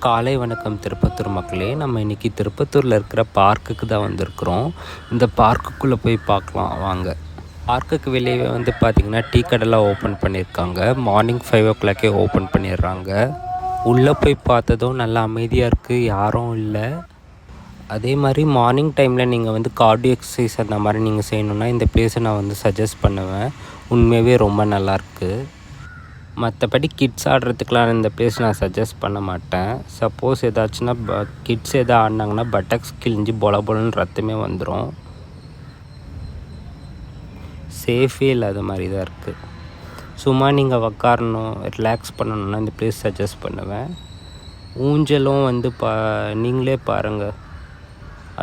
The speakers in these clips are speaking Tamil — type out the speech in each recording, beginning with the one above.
காலை வணக்கம் திருப்பத்தூர் மக்களே. நம்ம இன்றைக்கி திருப்பத்தூரில் இருக்கிற பார்க்குக்கு தான் வந்திருக்கிறோம். இந்த பார்க்குக்குள்ளே போய் பார்க்கலாம் வாங்க. பார்க்குக்கு வெளியே பார்த்திங்கன்னா டீ கடைலாம் ஓப்பன் பண்ணியிருக்காங்க. மார்னிங் 5 o'clock ஓப்பன் பண்ணிடுறாங்க. உள்ளே போய் பார்த்ததும் நல்லா அமைதியாக இருக்குது, யாரும் இல்லை. அதே மாதிரி மார்னிங் டைமில் நீங்கள் கார்டியோ எக்ஸசைஸ் அந்த மாதிரி நீங்கள் செய்யணுன்னா இந்த பிளேஸை நான் சஜஸ்ட் பண்ணுவேன். உண்மையாகவே ரொம்ப நல்லாயிருக்கு. மற்றபடி கிட்ஸ் ஆடுறதுக்கெலாம் இந்த பிளேஸ் நான் சஜஸ்ட் பண்ண மாட்டேன். சப்போஸ் ஏதாச்சுன்னா கிட்ஸ் எதாவது ஆடினாங்கன்னா பட்டக்ஸ் கிழிஞ்சு பொலன்னு ரத்தமே வந்துடும். சேஃபே இல்லாத மாதிரி தான் இருக்குது. சும்மா நீங்கள் உக்காரணும், ரிலாக்ஸ் பண்ணணுன்னா இந்த பிளேஸ் சஜஸ்ட் பண்ணுவேன். ஊஞ்சலும் நீங்களே பாருங்கள்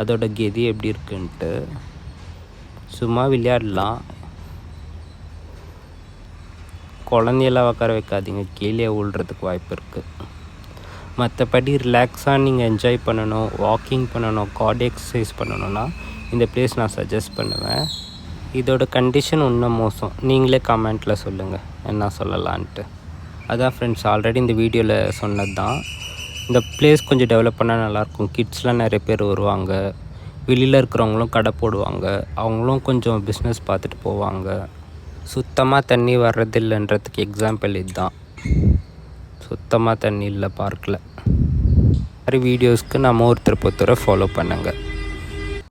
அதோட கெதி எப்படி இருக்குன்ட்டு. சும்மா விளையாடலாம். குழந்தையெல்லாம் உட்கார வைக்காதீங்க, கீழே விழுறதுக்கு வாய்ப்பு இருக்குது. மற்றபடி ரிலாக்ஸாக நீங்கள் என்ஜாய் பண்ணணும், வாக்கிங் பண்ணணும், கார்டியோ எக்ஸசைஸ் பண்ணணுன்னா இந்த பிளேஸ் நான் சஜஸ்ட் பண்ணுவேன். இதோட கண்டிஷன் இன்னும் மோசம். நீங்களே கமெண்ட்டில் சொல்லுங்கள் என்ன சொல்லலான்ட்டு. அதான் ஃப்ரெண்ட்ஸ், ஆல்ரெடி இந்த வீடியோவில் சொன்னது தான். இந்த பிளேஸ் கொஞ்சம் டெவலப் பண்ணால் நல்லாயிருக்கும். கிட்ஸ்லாம் நிறைய பேர் வருவாங்க, வெளியில் இருக்கிறவங்களும் கடை போடுவாங்க, அவங்களும் கொஞ்சம் பிஸ்னஸ் பார்த்துட்டு போவாங்க. சுத்தமாக தண்ணி வர்றதில்லைன்றதுக்கு எக்ஸாம்பிள் இதுதான். சுத்தமாக தண்ணி இல்லை பார்க்கில். மாதிரி வீடியோஸ்க்கு நம்ம திருப்பத்தூரை ஃபாலோ பண்ணுங்கள்.